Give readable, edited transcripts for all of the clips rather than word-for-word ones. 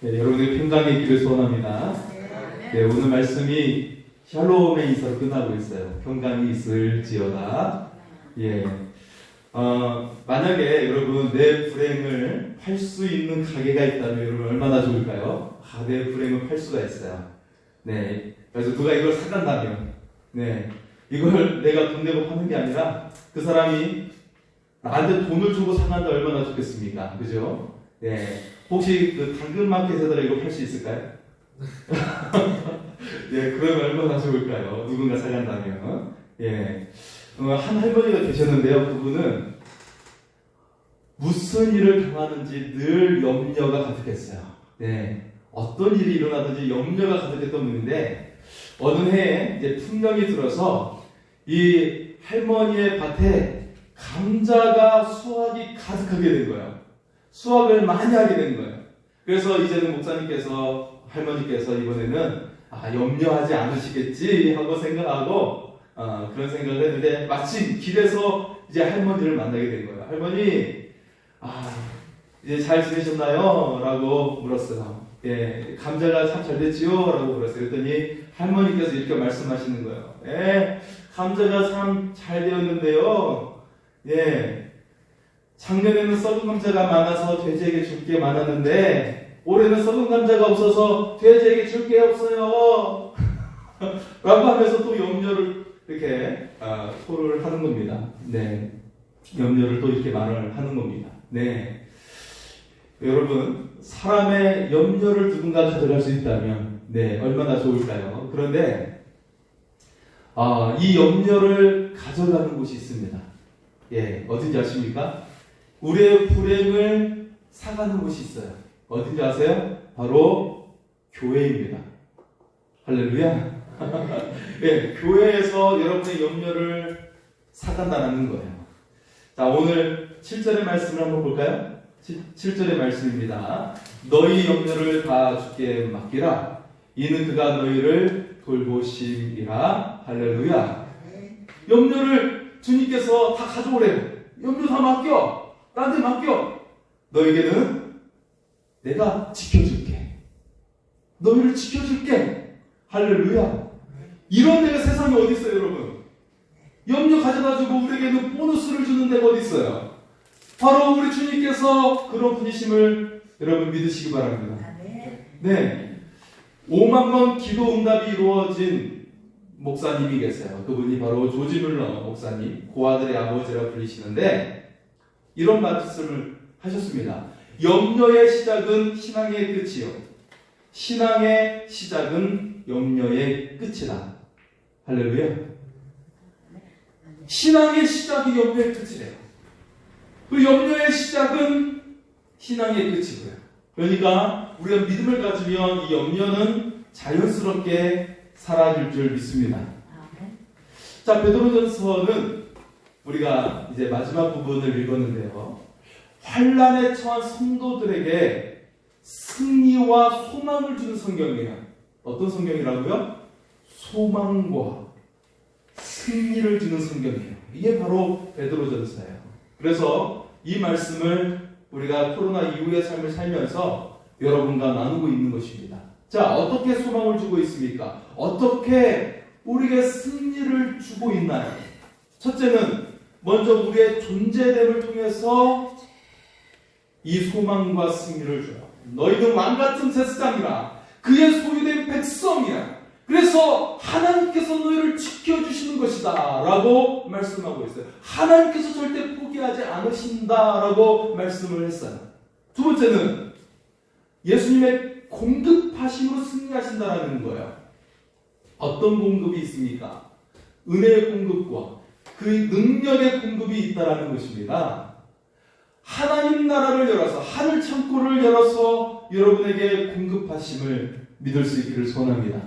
네, 여러분의 평강의 길을 소원합니다. 네, 오늘 말씀이 샬롬의 인사로 끝나고 있어요. 평강이 있을지어다. 예. 만약에 여러분 내 불행을 팔 수 있는 가게가 있다면 여러분 얼마나 좋을까요? 내 불행을 팔 수가 있어요. 네. 그래서 누가 이걸 사간다면, 네. 이걸 내가 돈 내고 파는 게 아니라 그 사람이 나한테 돈을 주고 사간다 얼마나 좋겠습니까? 그죠? 네. 혹시 그 당근마켓에다가 이거 팔 수 있을까요? 예, 그러면 얼마나 좋을까요? 누군가 사간다면. 예. 한 할머니가 계셨는데요. 그분은 무슨 일을 당하는지 늘 염려가 가득했어요. 네. 어떤 일이 일어나든지 염려가 가득했던 분인데, 어느 해에 이제 풍년이 들어서 이 할머니의 밭에 감자가 수확이 가득하게 된 거예요. 수확을 많이 하게 된 거예요. 그래서 이제는 목사님께서, 할머니께서 이번에는 염려하지 않으시겠지 하고 생각하고 그런 생각을 했는데, 마침 길에서 이제 할머니를 만나게 된 거예요. 할머니, 이제 잘 지내셨나요? 라고 물었어요. 예, 감자가 참 잘 됐지요? 라고 물었어요. 그랬더니 할머니께서 이렇게 말씀하시는 거예요. 예, 감자가 참 잘 되었는데요. 예, 작년에는 썩은 감자가 많아서 돼지에게 줄 게 많았는데 올해는 썩은 감자가 없어서 돼지에게 줄 게 없어요. 라고 하면서 또 염려를 이렇게 토를 하는 겁니다. 네, 염려를 또 이렇게 말을 하는 겁니다. 네, 여러분, 사람의 염려를 누군가 가져갈 수 있다면 네, 얼마나 좋을까요? 그런데 이 염려를 가져가는 곳이 있습니다. 예, 어딘지 아십니까? 우리의 불행을 사가는 곳이 있어요. 어딘지 아세요? 바로 교회입니다. 할렐루야. 예, 교회에서 여러분의 염려를 사간다는 거예요. 자, 오늘 7절의 말씀을 한번 볼까요? 7절의 말씀입니다. 너희 염려를 다 주께 맡기라. 이는 그가 너희를 돌보심이라. 할렐루야. 염려를 주님께서 다 가져오래요. 염려 다 맡겨. 나한테 맡겨. 너에게는 내가 지켜줄게. 너희를 지켜줄게. 할렐루야. 이런 데가 세상에 어디 있어요, 여러분? 염려 가져다주고 우리에게는 보너스를 주는 데가 어디 있어요? 바로 우리 주님께서 그런 분이심을 여러분 믿으시기 바랍니다. 네, 5만 번 기도 응답이 이루어진 목사님이 계세요. 그분이 바로 조지 뮬러 목사님, 고아들의 아버지라 불리시는데 이런 말씀을 하셨습니다. 염려의 시작은 신앙의 끝이요, 신앙의 시작은 염려의 끝이다. 할렐루야. 신앙의 시작이 염려의 끝이래요. 그 염려의 시작은 신앙의 끝이고요. 그러니까 우리가 믿음을 가지면 이 염려는 자연스럽게 사라질 줄 믿습니다. 자, 베드로전서는 우리가 이제 마지막 부분을 읽었는데요. 환난에 처한 성도들에게 승리와 소망을 주는 성경이에요. 어떤 성경이라고요? 소망과 승리를 주는 성경이에요. 이게 바로 베드로전서예요. 그래서 이 말씀을 우리가 코로나 이후의 삶을 살면서 여러분과 나누고 있는 것입니다. 자, 어떻게 소망을 주고 있습니까? 어떻게 우리에게 승리를 주고 있나요? 첫째는 먼저 우리의 존재됨을 통해서 이 소망과 승리를 줘요. 너희는 왕같은 제사장이라 그의 소유된 백성이야. 그래서 하나님께서 너희를 지켜주시는 것이다 라고 말씀하고 있어요. 하나님께서 절대 포기하지 않으신다 라고 말씀을 했어요. 두 번째는 예수님의 공급하심으로 승리하신다라는 거예요. 어떤 공급이 있습니까? 은혜의 공급과 그 능력의 공급이 있다라는 것입니다. 하나님 나라를 열어서, 하늘 창고를 열어서 여러분에게 공급하심을 믿을 수 있기를 소원합니다.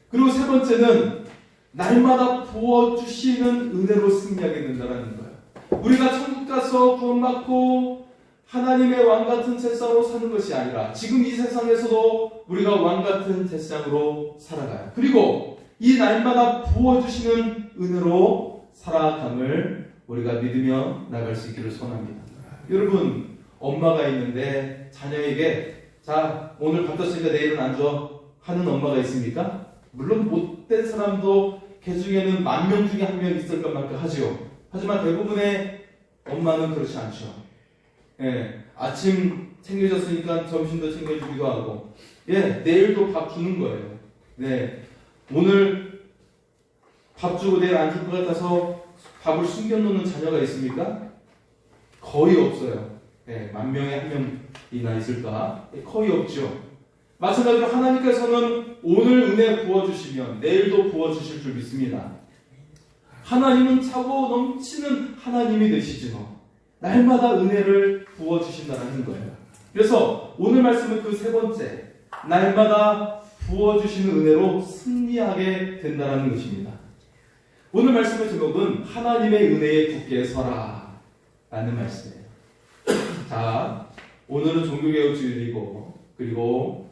그리고 세 번째는 날마다 부어주시는 은혜로 승리하게 된다는 거예요. 우리가 천국 가서 구원받고 하나님의 왕같은 제사장으로 사는 것이 아니라 지금 이 세상에서도 우리가 왕같은 제사장으로 살아가요. 그리고 이 날마다 부어주시는 은혜로 살아감을 우리가 믿으며 나갈 수 있기를 소원합니다. 여러분, 엄마가 있는데 자녀에게 자, 오늘 바뀌었으니까 내일은 안 줘 하는 엄마가 있습니까? 물론 못된 사람도 개 중에는 10,000명 중에 1명 있을 것만큼 하죠. 하지만 대부분의 엄마는 그렇지 않죠. 예, 아침 챙겨줬으니까 점심도 챙겨주기도 하고, 예, 내일도 밥 주는 거예요. 네, 오늘 밥 주고 내일 안 줄 것 같아서 밥을 숨겨놓는 자녀가 있습니까? 거의 없어요. 예, 10,000명에 1명이나 있을까? 예, 거의 없죠. 마찬가지로 하나님께서는 오늘 은혜 부어주시면 내일도 부어주실 줄 믿습니다. 하나님은 차고 넘치는 하나님이 되시죠. 날마다 은혜를 부어주신다는 거예요. 그래서 오늘 말씀은 그 세 번째, 날마다 부어주시는 은혜로 승리하게 된다는 것입니다. 오늘 말씀의 제목은 하나님의 은혜에 굳게 서라 라는 말씀이에요. 자, 오늘은 종교개혁 주일이고, 그리고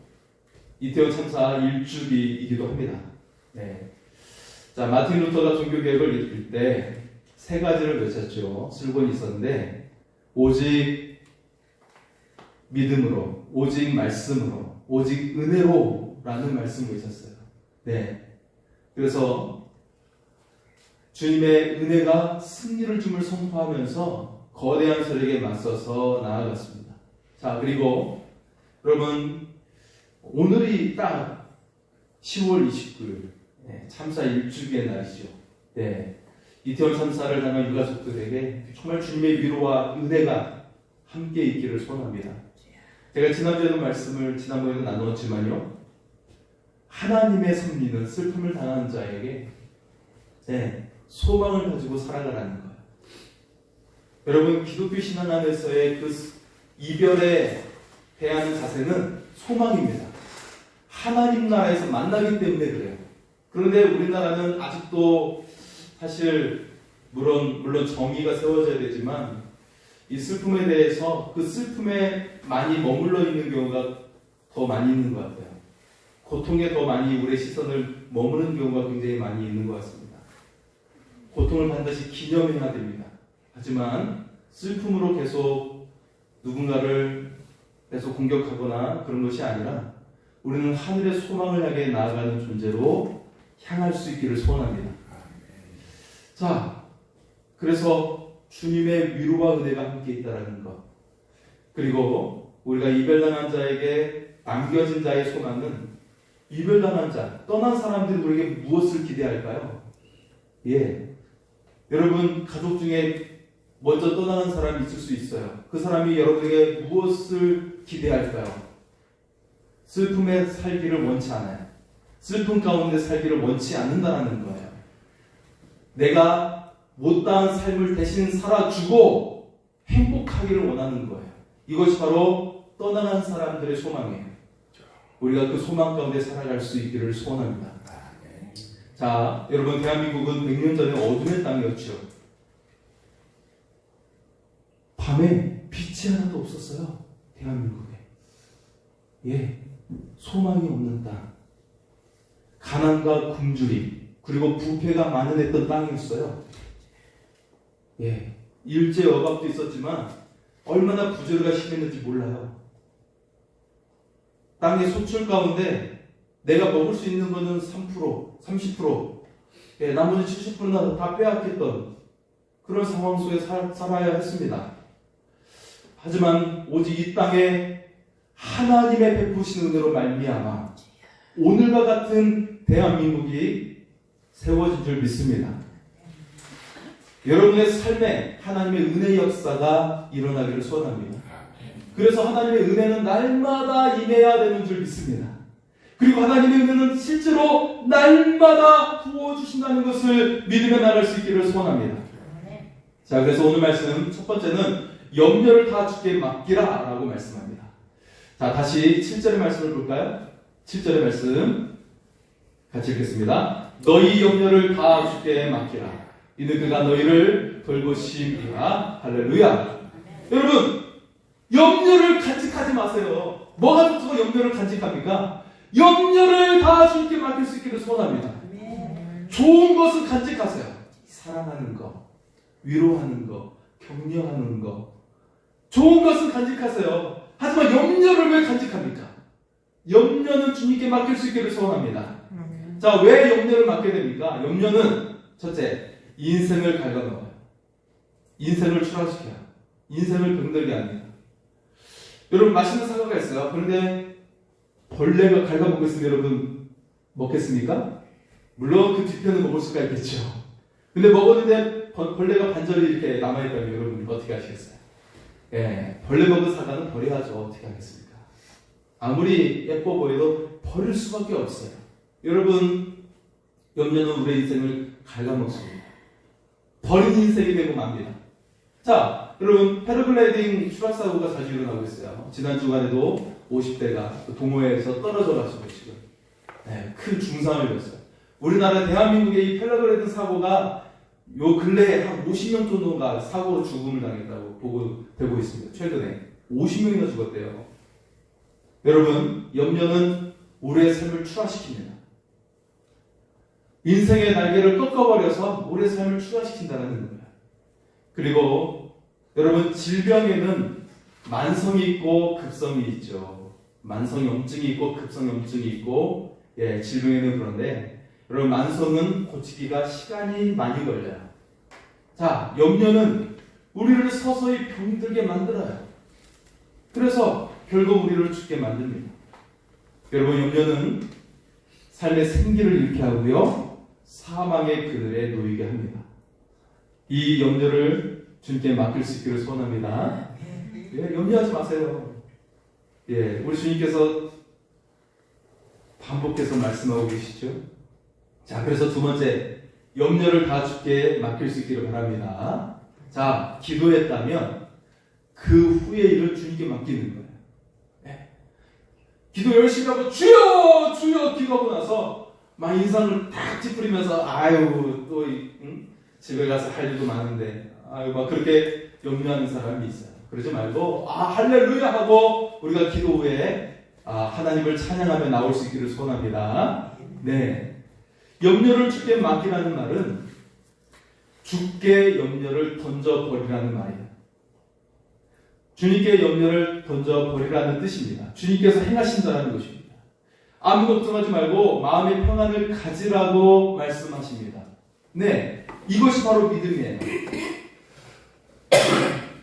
이태원 참사 1주기이기도 합니다. 네. 자, 마틴 루터가 종교개혁을 일으킬 때 세 가지를 외쳤죠. 슬건이 있었는데, 오직 믿음으로, 오직 말씀으로, 오직 은혜로 라는 말씀을 외쳤어요. 네. 그래서 주님의 은혜가 승리를 줌을 선포하면서 거대한 세력에 맞서서 나아갔습니다. 자, 그리고 여러분, 오늘이 딱 10월 29일 참사 1주기의 날이죠. 네. 이태원 참사를 당한 유가족들에게 정말 주님의 위로와 은혜가 함께 있기를 소원합니다. 제가 지난주에도 말씀을 지난번에도 나누었지만요, 하나님의 섭리는 슬픔을 당한 자에게 소망을 가지고 살아가라는 거예요. 여러분, 기독교 신앙 안에서의 그 이별에 대한 자세는 소망입니다. 하나님 나라에서 만나기 때문에 그래요. 그런데 우리나라는 아직도 사실 물론 정의가 세워져야 되지만 이 슬픔에 대해서 그 슬픔에 많이 머물러 있는 경우가 더 많이 있는 것 같아요. 고통에 더 많이 우리의 시선을 머무는 경우가 굉장히 많이 있는 것 같습니다. 고통을 반드시 기념해야 됩니다. 하지만 슬픔으로 계속 누군가를 계속 공격하거나 그런 것이 아니라 우리는 하늘의 소망을 향해 나아가는 존재로 향할 수 있기를 소원합니다. 자, 그래서 주님의 위로와 은혜가 함께 있다는 것, 그리고 우리가 이별당한 자에게 남겨진 자의 소망은, 이별당한 자, 떠난 사람들이 우리에게 무엇을 기대할까요? 예, 여러분 가족 중에 먼저 떠나는 사람이 있을 수 있어요. 그 사람이 여러분에게 무엇을 기대할까요? 슬픔에 살기를 원치 않아요. 슬픔 가운데 살기를 원치 않는다는 거예요. 내가 못다한 삶을 대신 살아주고 행복하기를 원하는 거예요. 이것이 바로 떠나간 사람들의 소망이에요. 우리가 그 소망 가운데 살아갈 수 있기를 소원합니다. 자, 여러분, 대한민국은 100년 전에 어둠의 땅이었죠. 밤에 빛이 하나도 없었어요. 대한민국에. 예, 소망이 없는 땅, 가난과 굶주림, 그리고 부패가 만연했던 땅이었어요. 예, 일제 억압도 있었지만 얼마나 부조리가 심했는지 몰라요. 땅의 소출 가운데 내가 먹을 수 있는 거는 3%, 30%, 예, 나머지 70%는 다 빼앗겼던 그런 상황 속에 살아야 했습니다. 하지만 오직 이 땅에 하나님의 베푸신 은혜로 말미암아 오늘과 같은 대한민국이 세워진 줄 믿습니다. 여러분의 삶에 하나님의 은혜의 역사가 일어나기를 소원합니다. 그래서 하나님의 은혜는 날마다 임해야 되는 줄 믿습니다. 그리고 하나님의 은혜는 실제로 날마다 부어주신다는 것을 믿으며 나갈 수 있기를 소원합니다. 자, 그래서 오늘 말씀 첫 번째는 염려를 다 주께 맡기라 라고 말씀합니다. 자, 다시 7절의 말씀을 볼까요? 7절의 말씀 같이 읽겠습니다. 너희 염려를 다 주께 맡기라. 이는 그가 너희를 돌보심이라. 할렐루야. 여러분, 염려를 간직하지 마세요. 뭐가 좋다고 염려를 간직합니까? 염려를 다 주님께 맡길 수 있기를 소원합니다. 좋은 것은 간직하세요. 사랑하는 거, 위로하는 거, 격려하는 거, 좋은 것은 간직하세요. 하지만 염려를 왜 간직합니까? 염려는 주님께 맡길 수 있기를 소원합니다. 자, 왜 염려를 맡게 됩니까? 염려는 첫째, 인생을 갉아먹어요. 인생을 추락시켜요. 인생을 병들게 합니다. 여러분, 맛있는 사과가 있어요. 그런데 벌레가 갉아먹고 있으면 여러분 먹겠습니까? 물론 그 뒤편은 먹을 수가 있겠죠. 근데 먹었는데 벌레가 반절이 이렇게 남아있다면 여러분 어떻게 하시겠어요? 예, 벌레 먹은 사과는 버려야죠. 어떻게 하겠습니까? 아무리 예뻐 보여도 버릴 수밖에 없어요. 여러분, 염려는 우리의 인생을 갉아먹습니다. 버린 인생이 되고 맙니다. 자, 여러분, 패러글라이딩 추락사고가 자주 일어나고 있어요. 지난 주간에도 50대가 동호회에서 떨어져가지고 지금 큰 중상을 입었어요. 우리나라 대한민국의 이 패러글라이딩 사고가 요 근래에 한 50명 정도가 사고로 죽음을 당했다고 보고되고 있습니다. 최근에 50명이나 죽었대요. 여러분, 염려는 우리의 삶을 추락시킵니다. 인생의 날개를 꺾어버려서 우리의 삶을 추락시킨다는 거예요. 그리고 여러분, 질병에는 만성이 있고 급성이 있죠. 만성염증이 있고 급성염증이 있고, 질병에는 그런데 여러분, 만성은 고치기가 시간이 많이 걸려요. 자, 염려는 우리를 서서히 병들게 만들어요. 그래서 결국 우리를 죽게 만듭니다. 여러분, 염려는 삶의 생기를 잃게 하고요, 사망의 그늘에 놓이게 합니다. 이 염려를 주님께 맡길 수 있기를 소원합니다. 염려하지 마세요. 우리 주님께서 반복해서 말씀하고 계시죠. 자, 그래서 두 번째, 염려를 다 주께 맡길 수 있기를 바랍니다. 자, 기도했다면 그 후의 일을 주님께 맡기는 거예요. 기도 열심히 하고 주여 주여 기도하고 나서 막 인상을 딱 찌푸리면서 아유 또 집에 가서 할 일도 많은데 아유 막 그렇게 염려하는 사람이 있어요. 그러지 말고 할렐루야 하고 우리가 기도 후에 하나님을 찬양하며 나올 수 있기를 소원합니다. 네, 염려를 주께 맡기라는 말은 주께 염려를 던져버리라는 말이에요. 주님께 염려를 던져버리라는 뜻입니다. 주님께서 행하신다는 것입니다. 아무 걱정하지 말고 마음의 평안을 가지라고 말씀하십니다. 네, 이것이 바로 믿음이에요.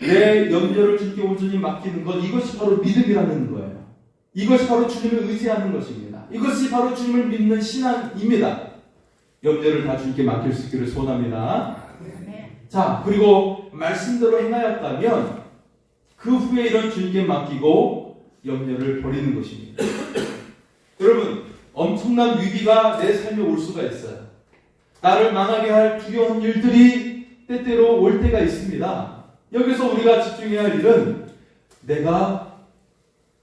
내 염려를 주님께 온전히 맡기는 것, 이것이 바로 믿음이라는 거예요. 이것이 바로 주님을 의지하는 것입니다. 이것이 바로 주님을 믿는 신앙입니다. 염려를 다 주님께 맡길 수 있기를 소원합니다. 자, 그리고 말씀대로 행하였다면 그 후에 이런 주님께 맡기고 염려를 버리는 것입니다. 여러분, 엄청난 위기가 내 삶에 올 수가 있어요. 나를 망하게 할 두려운 일들이 때때로 올 때가 있습니다. 여기서 우리가 집중해야 할 일은 내가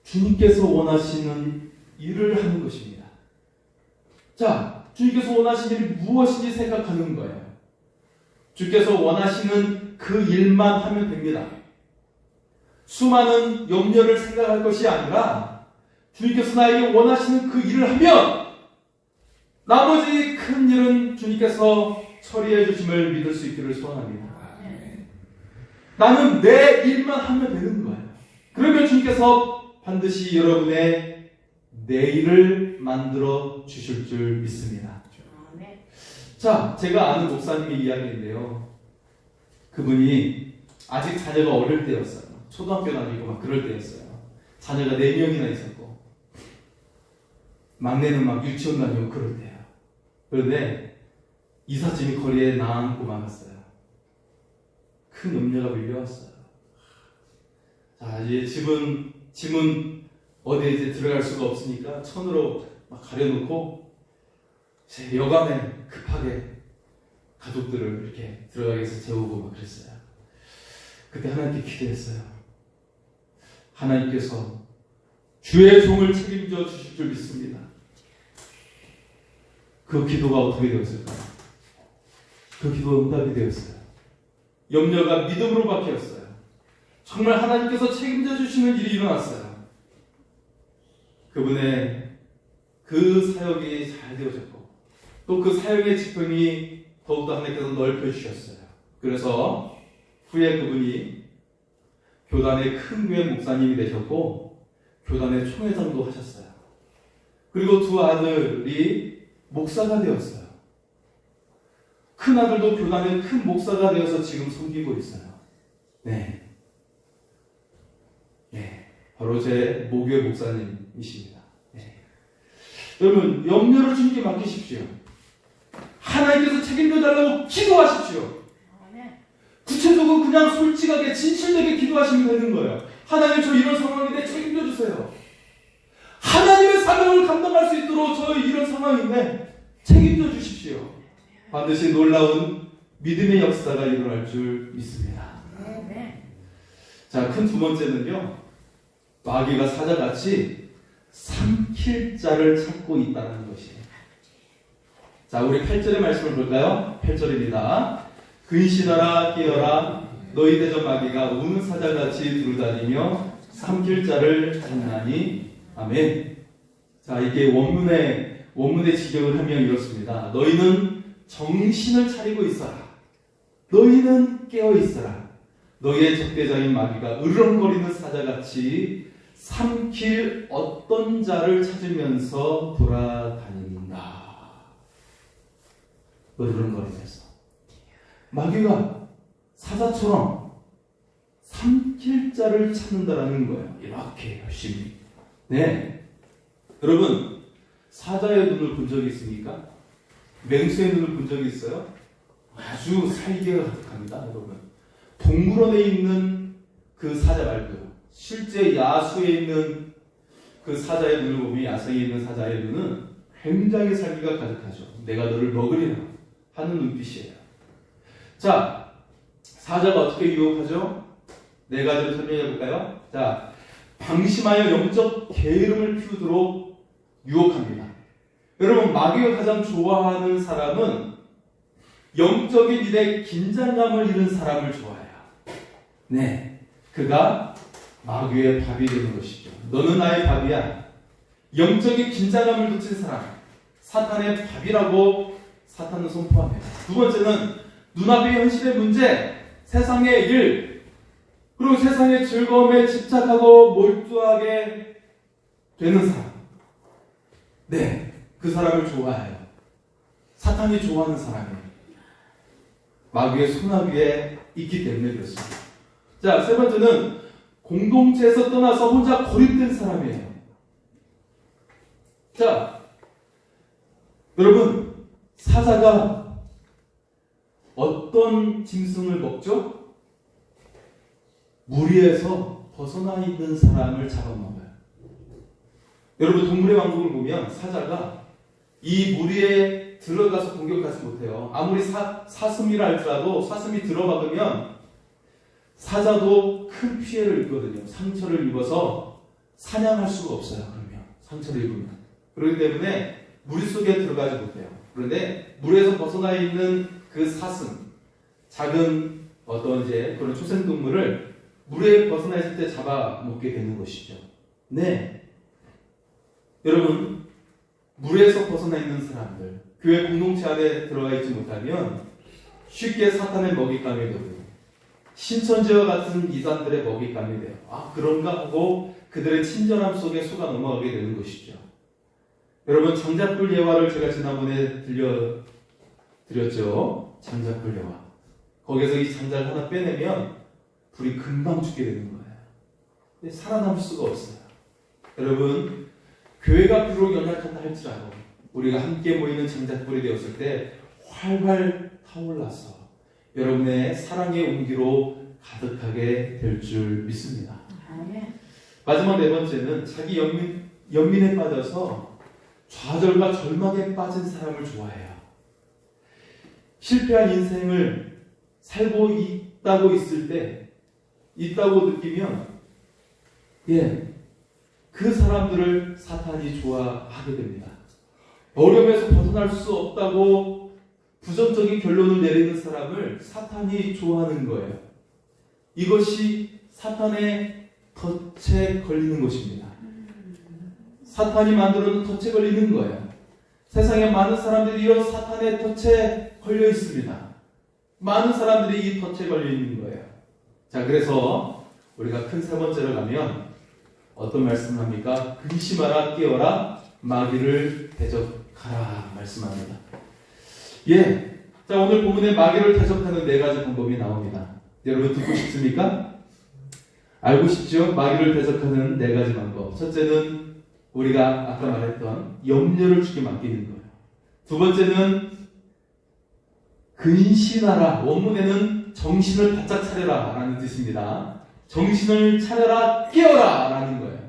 주님께서 원하시는 일을 하는 것입니다. 자, 주님께서 원하시는 일이 무엇인지 생각하는 거예요. 주께서 원하시는 그 일만 하면 됩니다. 수많은 염려를 생각할 것이 아니라 주님께서 나에게 원하시는 그 일을 하면 나머지 큰 일은 주님께서 처리해 주심을 믿을 수 있기를 소원합니다. 나는 내 일만 하면 되는 거예요. 그러면 주님께서 반드시 여러분의 내일을 만들어 주실 줄 믿습니다. 자, 제가 아는 목사님의 이야기인데요. 그분이 아직 자녀가 어릴 때였어요. 초등학교 다니고 막 그럴 때였어요. 자녀가 4명이나 있었고 막내는 막 유치원 다니고 그럴 때예요. 그런데 이삿짐이 거리에 나앉고 말았어요. 큰 염려가 밀려왔어요. 자, 이제 짐은 어디에 이제 들어갈 수가 없으니까 천으로 막 가려놓고 제 여간에 급하게 가족들을 이렇게 들어가게 해서 재우고 막 그랬어요. 그때 하나님께 기도했어요. 하나님께서 주의 종을 책임져 주실 줄 믿습니다. 그 기도가 어떻게 되었을까요? 그 기도가 응답이 되었어요. 염려가 믿음으로 바뀌었어요. 정말 하나님께서 책임져 주시는 일이 일어났어요. 그분의 그 사역이 잘 되어졌고 또 그 사역의 지평이 더욱더 하나님께서 넓혀주셨어요. 그래서 후에 그분이 교단의 큰 교회 목사님이 되셨고 교단의 총회장도 하셨어요. 그리고 두 아들이 목사가 되었어요. 큰 아들도 교단의 큰 목사가 되어서 지금 섬기고 있어요. 네. 바로 제 모교의 목사님이십니다. 여러분, 염려를 주님께 맡기십시오. 하나님께서 책임져 달라고 기도하십시오. 구체적으로 그냥 솔직하게 진실되게 기도하시면 되는 거예요. 하나님, 저 이런 상황인데 책임져 주세요. 하나님의 사명을 감당할 수 있도록 저 이런 상황인데 책임져 주십시오. 반드시 놀라운 믿음의 역사가 일어날 줄 믿습니다. 자, 큰 두 번째는요, 마귀가 사자같이 삼킬 자를 찾고 있다는 것이에요. 자, 우리 8절의 말씀을 볼까요? 8절입니다. 근신하라 깨어라 너희 대적 마귀가 우는 사자같이 두루다니며 삼킬 자를 찾나니. 아멘. 자, 이게 원문의 직역을 하면 이렇습니다. 너희는 정신을 차리고 있어라. 너희는 깨어 있어라. 너희의 적대자인 마귀가 으르렁거리는 사자같이 삼킬 어떤 자를 찾으면서 돌아다닌다. 으르렁거리면서 마귀가 사자처럼 삼킬 자를 찾는다라는 거예요. 이렇게 열심히. 네, 여러분, 사자의 눈을 본 적이 있습니까? 맹수의 눈을 본 적이 있어요? 아주 살기가 가득합니다, 여러분. 동물원에 있는 그 사자 말고요, 실제 야수에 있는 그 사자의 눈을 보면, 야생에 있는 사자의 눈은 굉장히 살기가 가득하죠. 내가 너를 먹으리라 하는 눈빛이에요. 자, 사자가 어떻게 유혹하죠? 네 가지로 설명해 볼까요? 자, 방심하여 영적 게으름을 피우도록 유혹합니다. 여러분, 마귀가 가장 좋아하는 사람은 영적인 일에 긴장감을 잃은 사람을 좋아해요. 네, 그가 마귀의 밥이 되는 것이죠. 너는 나의 밥이야. 영적인 긴장감을 놓친 사람, 사탄의 밥이라고 사탄은 선포합니다. 두 번째는 눈앞의 현실의 문제, 세상의 일, 그리고 세상의 즐거움에 집착하고 몰두하게 되는 사람. 네, 그 사람을 좋아해요. 사탄이 좋아하는 사람이에요. 마귀의 손아귀에 있기 때문에 그렇습니다. 자, 세 번째는 공동체에서 떠나서 혼자 고립된 사람이에요. 자, 여러분, 사자가 어떤 짐승을 먹죠? 무리에서 벗어나 있는 사람을 잡아먹어요. 여러분, 동물의 왕국을 보면 사자가 이 무리에 들어가서 공격하지 못해요. 아무리 사슴이라 할지라도 사슴이 들어박으면 사자도 큰 피해를 입거든요. 상처를 입어서 사냥할 수가 없어요. 그러면 상처를 입으면. 그렇기 때문에 무리 속에 들어가지 못해요. 그런데 물에서 벗어나 있는 그 사슴, 작은 어떤 이제 그런 초생동물을 물에 벗어나 있을 때 잡아먹게 되는 것이죠. 네, 여러분, 물에서 벗어나 있는 사람들, 교회 공동체 안에 들어가 있지 못하면 쉽게 사탄의 먹잇감이 되고요, 신천지와 같은 이단들의 먹잇감이 돼요. 아, 그런가 하고 그들의 친절함 속에 속아 넘어가게 되는 것이죠. 여러분, 장작불 예화를 제가 지난번에 들려드렸죠. 장작불 예화. 거기서 이 장작 하나 빼내면 불이 금방 죽게 되는 거예요. 근데 살아남을 수가 없어요. 여러분, 교회가 비록 연약하다 할지라도 우리가 함께 모이는 장작불이 되었을 때 활활 타올라서 여러분의 사랑의 온기로 가득하게 될 줄 믿습니다. 마지막 네 번째는 자기 연민에 빠져서 좌절과 절망에 빠진 사람을 좋아해요. 실패한 인생을 살고 있다고 느끼면, 그 사람들을 사탄이 좋아하게 됩니다. 어려움에서 벗어날 수 없다고 부정적인 결론을 내리는 사람을 사탄이 좋아하는 거예요. 이것이 사탄의 덫에 걸리는 것입니다. 사탄이 만들어놓은 덫에 걸리는 거예요. 세상에 많은 사람들이 이런 사탄의 덫에 걸려 있습니다. 많은 사람들이 이 덫에 걸려 있는 거예요. 자, 그래서 우리가 큰 세 번째로 가면 어떤 말씀을 합니까? 근심하라 깨어라 마귀를 대적하라 말씀합니다. 예. 자, 오늘 본문에 마귀를 대적하는 4가지 방법이 나옵니다. 여러분 듣고 싶습니까? 알고 싶죠? 마귀를 대적하는 4가지 방법. 첫째는 우리가 아까 말했던 염려를 주게 맡기는 거예요. 두 번째는 근신하라. 원문에는 정신을 바짝 차려라 라는 뜻입니다. 정신을 차려라, 깨어라 라는 거예요.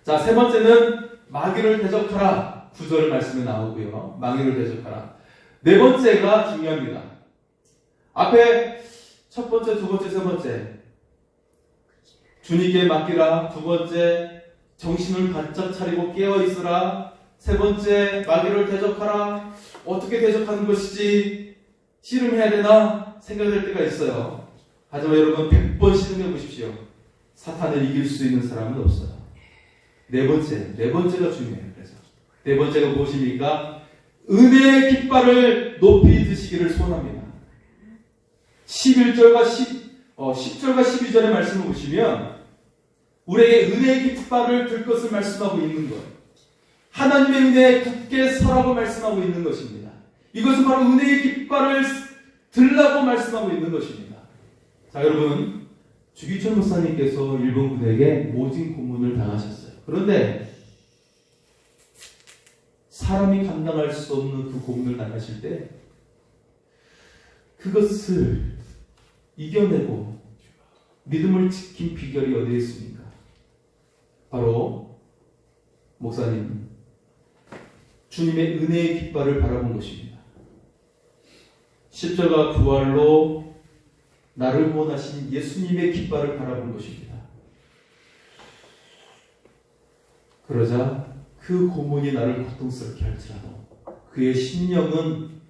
자, 세 번째는 마귀를 대적하라. 9절 말씀에 나오고요. 마귀를 대적하라. 네 번째가 중요합니다. 앞에 첫 번째, 두 번째, 세 번째 주님께 맡기라. 두 번째 정신을 바짝 차리고 깨어 있으라. 세 번째 마귀를 대적하라. 어떻게 대적하는 것이지 씨름해야 되나 생각될 때가 있어요. 하지만 여러분 100번 씨름해 보십시오. 사탄을 이길 수 있는 사람은 없어요. 네 번째가 중요해요. 그래서 네 번째가 무엇입니까? 은혜의 깃발을 높이 드시기를 소원합니다. 10절과 12절의 말씀을 보시면 우리에게 은혜의 깃발을 들 것을 말씀하고 있는 거예요. 하나님의 은혜에 굳게 서라고 말씀하고 있는 것입니다. 이것은 바로 은혜의 깃발을 들라고 말씀하고 있는 것입니다. 자, 여러분, 주기철 목사님께서 일본 군에게 모진 고문을 당하셨어요. 그런데 사람이 감당할 수 없는 그 고문을 당하실 때 그것을 이겨내고 믿음을 지킨 비결이 어디에 있습니까? 바로 목사님 주님의 은혜의 깃발을 바라본 것입니다. 십자가 부활로 나를 구원하신 예수님의 깃발을 바라본 것입니다. 그러자 그 고문이 나를 고통스럽게 할지라도 그의 심령은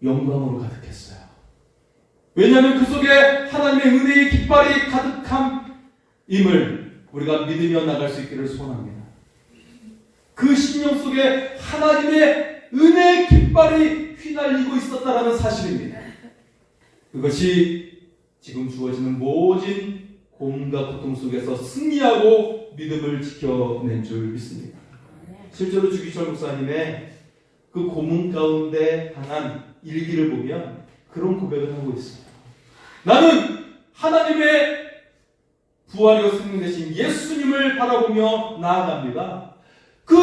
영광으로 가득했어요. 왜냐하면 그 속에 하나님의 은혜의 깃발이 가득함임을 우리가 믿으며 나갈 수 있기를 소원합니다. 그 심령 속에 하나님의 은혜의 깃발이 휘날리고 있었다라는 사실입니다. 그것이 지금 주어지는 모진 고문과 고통 속에서 승리하고 믿음을 지켜낸 줄 믿습니다. 실제로 주기철 목사님의 그 고문 가운데 당한 일기를 보면 그런 고백을 하고 있어요. 나는 하나님의 부활이요 생명 되신 예수님을 바라보며 나아갑니다. 그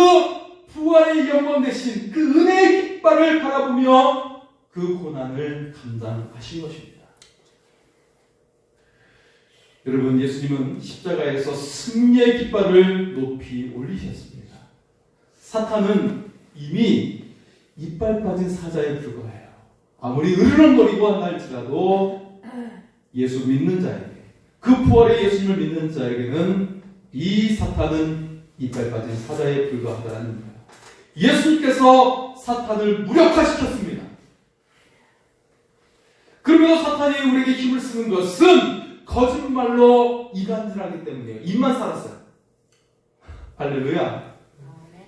부활의 영광 되신 그 은혜의 깃발을 바라보며 그 고난을 감당하신 것입니다. 여러분, 예수님은 십자가에서 승리의 깃발을 높이 올리셨습니다. 사탄은 이미 이빨 빠진 사자에 불과해요. 아무리 으르렁거리고 한다 할지라도 예수 믿는 자에게, 그 부활의 예수님을 믿는 자에게는 이 사탄은 이빨 빠진 사자에 불과하다는 거예요. 예수님께서 사탄을 무력화시켰습니다. 그러면서 사탄이 우리에게 힘을 쓰는 것은 거짓말로 이간질하기 때문이에요. 입만 살았어요. 할렐루야.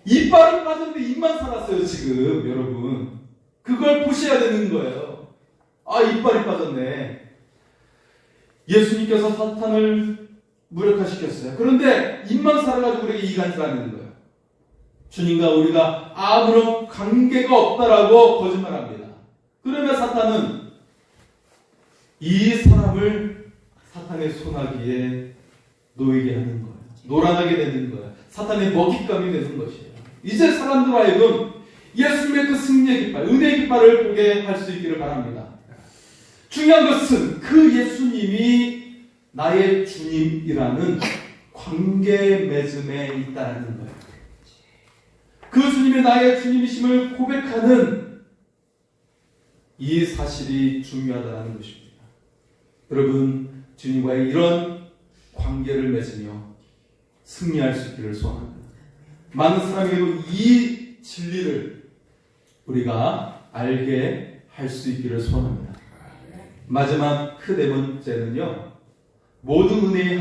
이빨은 빠졌는데 입만 살았어요. 지금 여러분 그걸 보셔야 되는 거예요. 아, 이빨이 빠졌네. 예수님께서 사탄을 무력화시켰어요. 그런데 입만 살아가지고 우리에게 이간질하는 거예요. 주님과 우리가 아무런 관계가 없다라고 거짓말합니다. 그러면 사탄은 이 사람을 사탄의 소나기에 놓이게 하는 거예요. 노란하게 되는 거예요. 사탄의 먹잇감이 되는 것이에요. 이제 사람들 하여금 예수님의 그 승리의 깃발, 은혜의 깃발을 보게 할 수 있기를 바랍니다. 중요한 것은 그 예수님이 나의 주님이라는 관계 맺음에 있다는 거예요. 그 주님이 나의 주님이심을 고백하는 이 사실이 중요하다는 것입니다. 여러분, 주님과의 이런 관계를 맺으며 승리할 수 있기를 소원합니다. 많은 사람에게도 이 진리를 우리가 알게 할 수 있기를 소원합니다. 마지막 그 네 번째는요, 모든 은혜의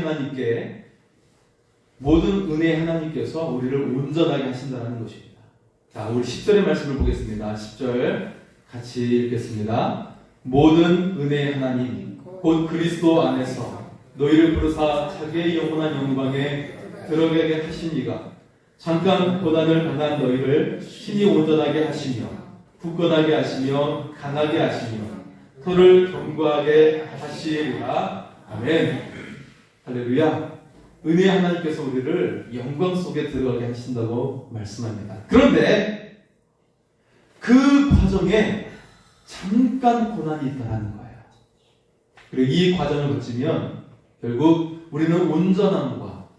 하나님께서 우리를 온전하게 하신다는 것입니다. 자, 우리 10절의 말씀을 보겠습니다. 10절 같이 읽겠습니다. 모든 은혜의 하나님 곧 그리스도 안에서 너희를 부르사 자기의 영원한 영광에 들어가게 하시니가 잠깐 고난을 당한 너희를 신이 온전하게 하시며 굳건하게 하시며 강하게 하시며 토를 견고하게 하시리라. 아멘. 할렐루야. 은혜의 하나님께서 우리를 영광 속에 들어가게 하신다고 말씀합니다. 그런데 그 과정에 잠깐 고난이 있다는 거예요. 그리고 이 과정을 거치면 결국 우리는 온전함과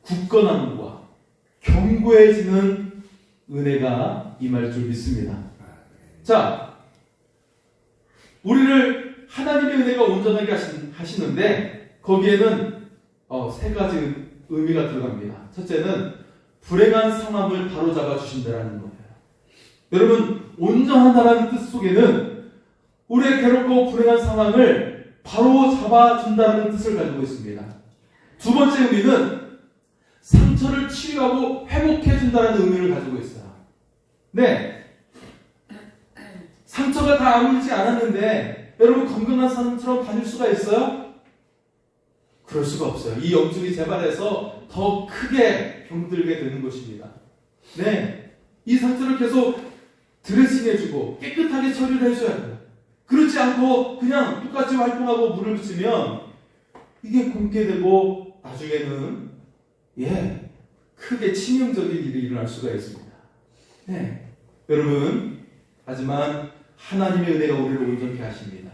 굳건함과 견고해지는 은혜가 임할 줄 믿습니다. 자, 우리를 하나님의 은혜가 온전하게 하시는데 거기에는 세 가지 의미가 들어갑니다. 첫째는 불행한 상황을 바로잡아 주신다는 거예요. 여러분, 온전하다는 뜻 속에는 우리의 괴롭고 불행한 상황을 바로잡아 준다는 뜻을 가지고 있습니다. 두 번째 의미는 상처를 치유하고 회복해 준다는 의미를 가지고 있어요. 네, 상처가 다 아물지 않았는데 여러분 건강한 사람처럼 다닐 수가 있어요? 그럴 수가 없어요. 이 염증이 재발해서 더 크게 병들게 되는 것입니다. 네, 이 상처를 계속 드레싱해주고 깨끗하게 처리를 해줘야 돼요. 그렇지 않고 그냥 똑같이 활동하고 물을 붙이면 이게 굼게 되고 나중에는 크게 치명적인 일이 일어날 수가 있습니다. 네, 여러분, 하지만 하나님의 은혜가 우리를 온전케 하십니다.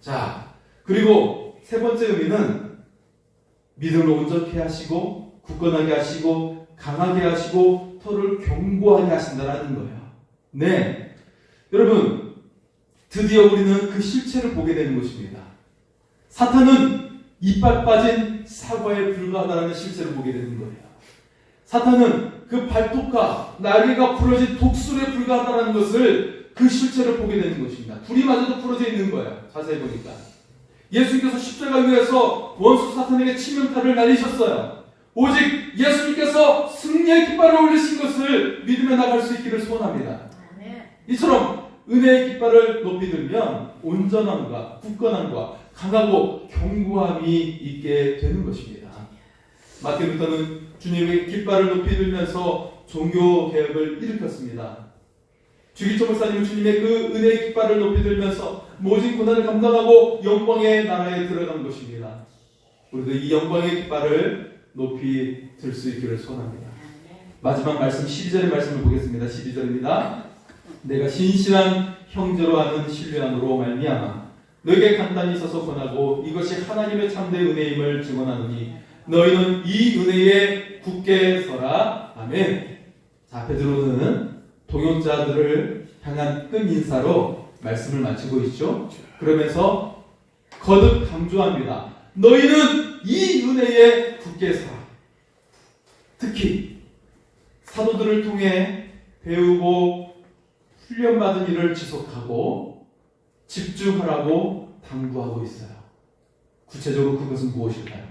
자, 그리고 세 번째 의미는 믿음을 온전케 하시고 굳건하게 하시고 강하게 하시고 토를 견고하게 하신다는 거예요. 네, 여러분, 드디어 우리는 그 실체를 보게 되는 것입니다. 사탄은 이빨 빠진 사과에 불과하다는 실체를 보게 되는 거예요. 사탄은 그 발톱과 날개가 부러진 독술에 불과하다는 것을, 그 실체를 보게 되는 것입니다. 불이마저도 부러져 있는 거예요. 자세히 보니까 예수님께서 십자가 위에서 원수 사탄에게 치명타를 날리셨어요. 오직 예수님께서 승리의 깃발을 올리신 것을 믿으며 나갈 수 있기를 소원합니다. 이처럼 은혜의 깃발을 높이 들면 온전함과 굳건함과 강하고 견고함이 있게 되는 것입니다. 마틴루터는 주님의 깃발을 높이 들면서 종교개혁을 일으켰습니다. 주기초 목사님은 주님의 그 은혜의 깃발을 높이 들면서 모진 고난을 감당하고 영광의 나라에 들어간 것입니다. 우리도 이 영광의 깃발을 높이 들 수 있기를 소원합니다. 마지막 말씀 12절의 말씀을 보겠습니다. 12절입니다. 내가 신실한 형제로 하는 신뢰함으로 말미암아 너에게 간단히 있어서 권하고 이것이 하나님의 참된 은혜임을 증언하노니 너희는 이 은혜에 굳게 서라. 아멘. 자, 베드로는 동역자들을 향한 끈 인사로 말씀을 마치고 있죠. 그러면서 거듭 강조합니다. 너희는 이 은혜에 굳게 서라. 특히 사도들을 통해 배우고 훈련받은 일을 지속하고 집중하라고 당부하고 있어요. 구체적으로 그것은 무엇일까요?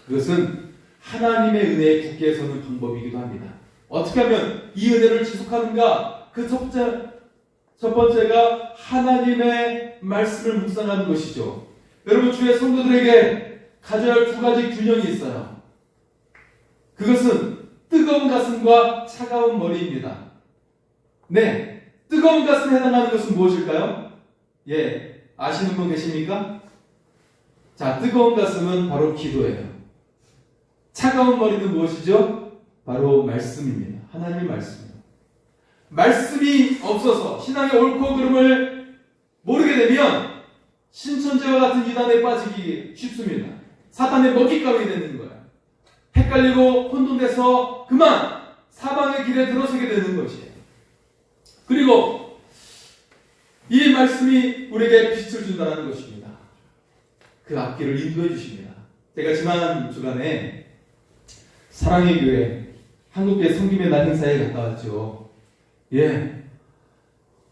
그것은 하나님의 은혜에 굳게 서는 방법이기도 합니다. 어떻게 하면 이 은혜를 지속하는가? 그 첫 번째가 하나님의 말씀을 묵상하는 것이죠. 여러분, 주의 성도들에게 가져야 할 두 가지 균형이 있어요. 그것은 뜨거운 가슴과 차가운 머리입니다. 네, 뜨거운 가슴에 해당하는 것은 무엇일까요? 아시는 분 계십니까? 자, 뜨거운 가슴은 바로 기도예요. 차가운 머리는 무엇이죠? 바로 말씀입니다. 하나님의 말씀이에요. 말씀이 없어서 신앙의 옳고 그름을 모르게 되면 신천지와 같은 이단에 빠지기 쉽습니다. 사탄의 먹잇감이 되는 거예요. 헷갈리고 혼돈돼서 그만 사방의 길에 들어서게 되는 것이에요. 그리고 이 말씀이 우리에게 빛을 준다는 것입니다. 그 앞길을 인도해 주십니다. 제가 지난 주간에 사랑의 교회 한국교회 성김의 날 행사에 갔다 왔죠.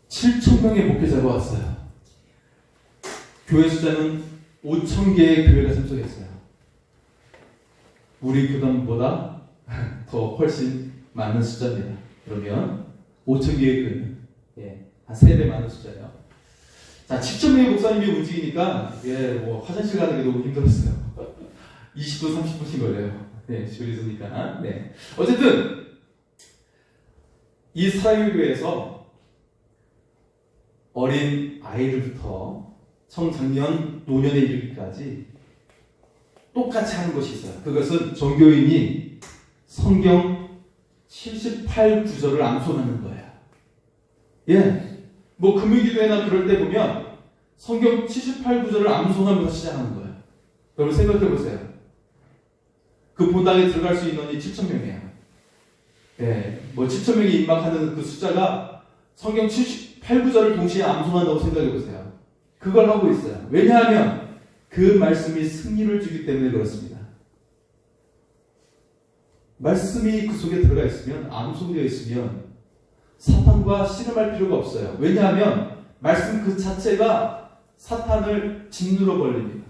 7,000명의 목회자가 왔어요. 교회 숫자는 5,000개의 교회가 참석했어요. 우리 교단보다 더 훨씬 많은 숫자입니다. 그러면 5,000개의 교회는 한 3배 많은 숫자예요. 자, 7,000명의 목사님이 움직이니까 화장실 가는 게 너무 힘들었어요. 20분, 30분씩 걸려요. 네, 줄이 있으니까. 네. 어쨌든 이 사유교회에서 어린 아이들부터 청장년, 노년에 이르기까지 똑같이 하는 것이 있어요. 그것은 종교인이 성경 78구절을 암송하는 거예요. 예. 뭐 금요기도회나 그럴 때 보면 성경 78구절을 암송하면서 시작하는 거예요. 여러분 생각해 보세요. 그 본당에 들어갈 수 있는 인원이 7,000명이에요. 예. 뭐 7,000명이 입막하는 그 숫자가 성경 78구절을 동시에 암송한다고 생각해 보세요. 그걸 하고 있어요. 왜냐하면 그 말씀이 승리를 주기 때문에 그렇습니다. 말씀이 그 속에 들어가 있으면, 암송되어 있으면 사탄과 씨름할 필요가 없어요. 왜냐하면 말씀 그 자체가 사탄을 짓누르 벌립니다.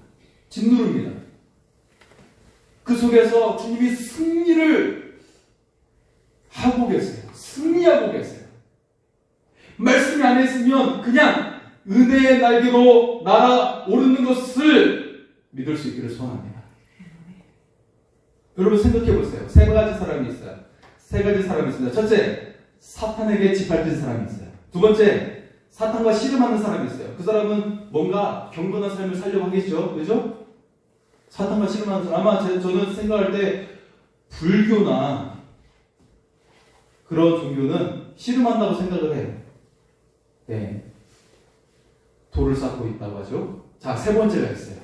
짓누릅니다. 그 속에서 주님이 승리를 하고 계세요. 승리하고 계세요. 말씀이 안에 있으면 그냥 은혜의 날개로 날아오르는 것을 믿을 수 있기를 소원합니다. 여러분 생각해 보세요. 세 가지 사람이 있어요. 세 가지 사람이 있습니다. 첫째, 사탄에게 짓밟힌 사람이 있어요. 두 번째, 사탄과 씨름하는 사람이 있어요. 그 사람은 뭔가 경건한 삶을 살려고 하겠죠. 그죠? 사탄과 씨름하는 사람. 아마 저는 생각할 때 불교나 그런 종교는 씨름한다고 생각을 해요. 네. 돌을 쌓고 있다고 하죠. 자, 세 번째가 있어요.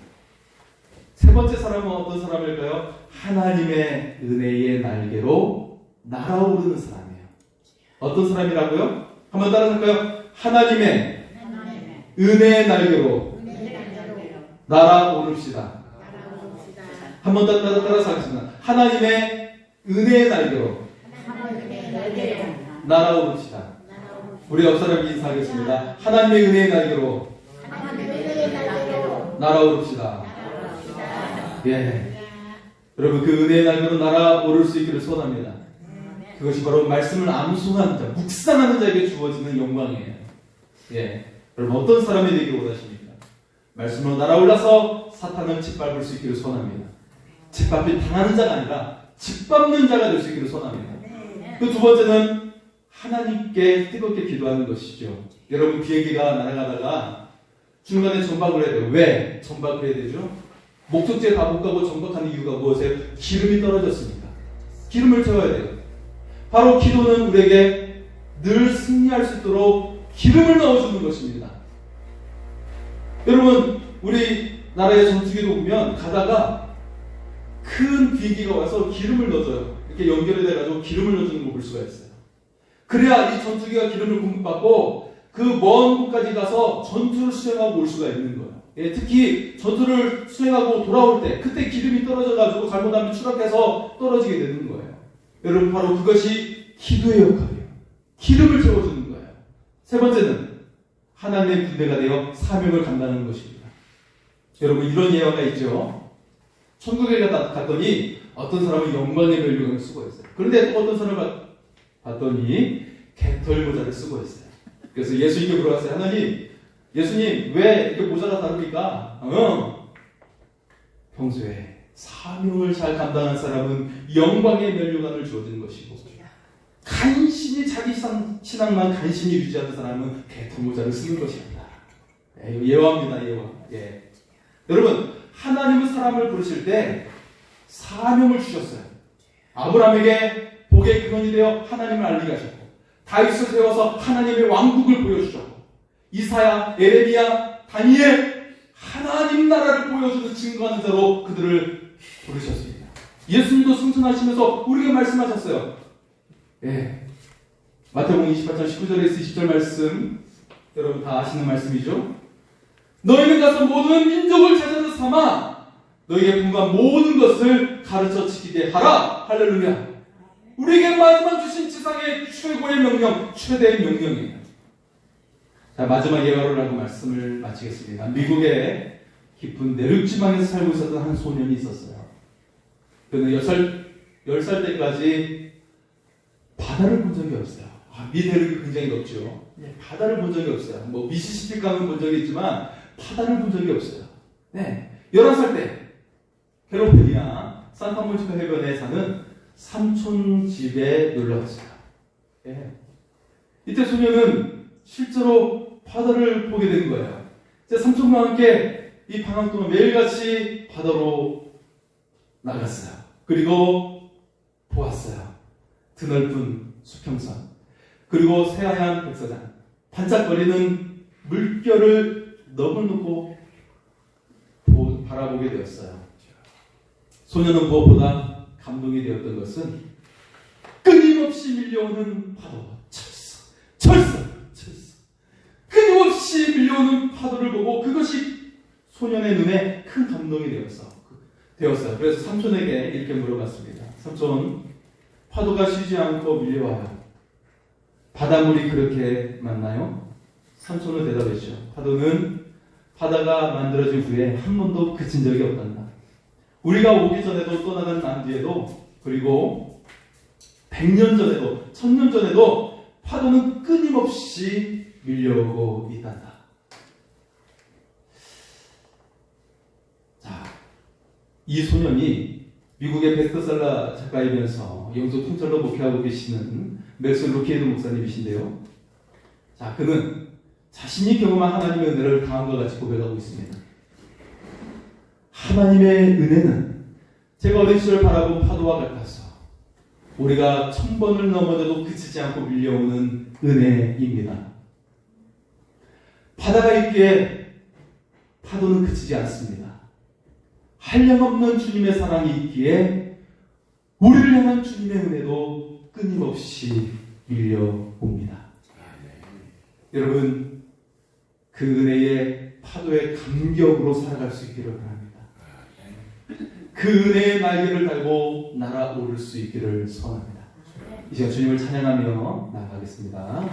세 번째 사람은 어떤 사람일까요? 하나님의 은혜의 날개로 날아오르는 사람이에요. 어떤 사람이라고요? 한번 따라할까요? 하나님의 은혜의 날개로 날아오릅시다. 한번 따라서 하겠습니다. 하나님의 은혜의 날개로 날아오릅시다. 우리 옆 사람 인사하겠습니다. 하나님의 은혜의 날개로 날아오릅시다. 예. 여러분 그 은혜의 날개로 날아오를 수 있기를 소원합니다. 그것이 바로 말씀을 암송하는 자, 묵상하는 자에게 주어지는 영광이에요. 예. 여러분 어떤 사람이 되길 원하십니까? 말씀으로 날아올라서 사탄을 짓밟을 수 있기를 소원합니다. 짓밟히 당하는 자가 아니라 짓밟는 자가 될 수 있기를 소원합니다. 그 두 번째는 하나님께 뜨겁게 기도하는 것이죠. 여러분 비행기가 날아가다가 중간에 정박을 해야 돼요. 왜 정박을 해야 되죠? 목적지에 다 못 가고 정박하는 이유가 무엇이에요? 기름이 떨어졌습니다. 기름을 채워야 돼요. 바로 기도는 우리에게 늘 승리할 수 있도록 기름을 넣어주는 것입니다. 여러분 우리나라의 전투기도 보면 가다가 큰 비행기가 와서 기름을 넣어줘요. 이렇게 연결이 돼가지고 기름을 넣어주는 거 볼 수가 있어요. 그래야 이 전투기가 기름을 공급받고 그 먼 곳까지 가서 전투를 수행하고 올 수가 있는 거예요. 예, 특히 전투를 수행하고 돌아올 때 그때 기름이 떨어져가지고 잘못하면 추락해서 떨어지게 되는 거예요. 여러분 바로 그것이 기도의 역할이에요. 기름을 채워주는 거예요. 세 번째는 하나님의 군대가 되어 사명을 감당하는 것입니다. 여러분 이런 예화가 있죠. 천국에 갔더니 어떤 사람은 영광의 멸류관을 쓰고 있어요. 그런데 또 어떤 사람을 봤더니 깃털 모자를 쓰고 있어요. 그래서 예수님께 물어봤어요. 하나님, 예수님 왜 이렇게 모자가 다릅니까? 평소에 사명을 잘 감당한 사람은 영광의 멸류관을 주어지는 것이고 간신히 자기 신앙만 간신히 유지하는 사람은 깃털 모자를 쓰는 것입니다. 예화입니다. 예화. 예. 여러분 하나님은 사람을 부르실 때 사명을 주셨어요. 아브라함에게 복의 근원이 되어 하나님을 알리게 하셨고 다윗을 세워서 하나님의 왕국을 보여주셨고 이사야, 에레미야, 다니엘 하나님 나라를 보여주는 증거하는 자로 그들을 부르셨습니다. 예수님도 승천하시면서 우리에게 말씀하셨어요. 예. 마태복음 28장 19절에서 20절 말씀 여러분 다 아시는 말씀이죠. 너희는 가서 모든 민족을 제자로 삼아 너희에게 분부한 모든 것을 가르쳐 지키게 하라. 할렐루야. 우리에게 마지막 주신 지상의 최고의 명령, 최대의 명령이에요. 자, 마지막 예화를 하고 말씀을 마치겠습니다. 미국의 깊은 내륙지방에서 살고 있었던 한 소년이 있었어요. 그는 10살 때까지 바다를 본 적이 없어요. 미 대륙이 굉장히 넓죠. 바다를 본 적이 없어요. 뭐 미시시피 강은 본 적이 있지만 바다를 본 적이 없어요. 네, 11살 때 캘리포니아 산타모니카 해변에 사는 삼촌 집에 놀러 갔어요. 예. 이때 소녀는 실제로 바다를 보게 된 거예요. 제 삼촌과 함께 이 방학 동안 매일같이 바다로 나갔어요. 그리고 보았어요. 드넓은 수평선, 그리고 새하얀 백사장, 반짝거리는 물결을 너무너무 바라보게 되었어요. 소녀는 무엇보다 감동이 되었던 것은 끊임없이 밀려오는 파도, 철썩 끊임없이 밀려오는 파도를 보고 그것이 소년의 눈에 큰 감동이 되었어요. 그래서 삼촌에게 이렇게 물어봤습니다. 삼촌, 파도가 쉬지 않고 밀려와요. 바닷물이 그렇게 많나요? 삼촌은 대답했죠. 바다가 만들어진 후에 한 번도 그친 적이 없단다. 우리가 오기 전에도 떠나간 난 뒤에도, 그리고 100년 전에도 1000년 전에도 파도는 끊임없이 밀려오고 있단다. 자, 이 소년이 미국의 베스트셀러 작가이면서 영적 통찰로 목회하고 계시는 맥스 루키에드 목사님이신데요. 자, 그는 자신이 경험한 하나님의 은혜를 다음과 같이 고백하고 있습니다. 하나님의 은혜는 제가 어린 시절 바라본 파도와 같아서 우리가 1000번을 넘어져도 그치지 않고 밀려오는 은혜입니다. 바다가 있기에 파도는 그치지 않습니다. 한량없는 주님의 사랑이 있기에 우리를 향한 주님의 은혜도 끊임없이 밀려옵니다. 여러분, 그 은혜의 파도의 감격으로 살아갈 수 있기를 바랍니다. 그 은혜의 날개를 달고 날아오를 수 있기를 소원합니다. 이 시간 주님을 찬양하며 나아가겠습니다.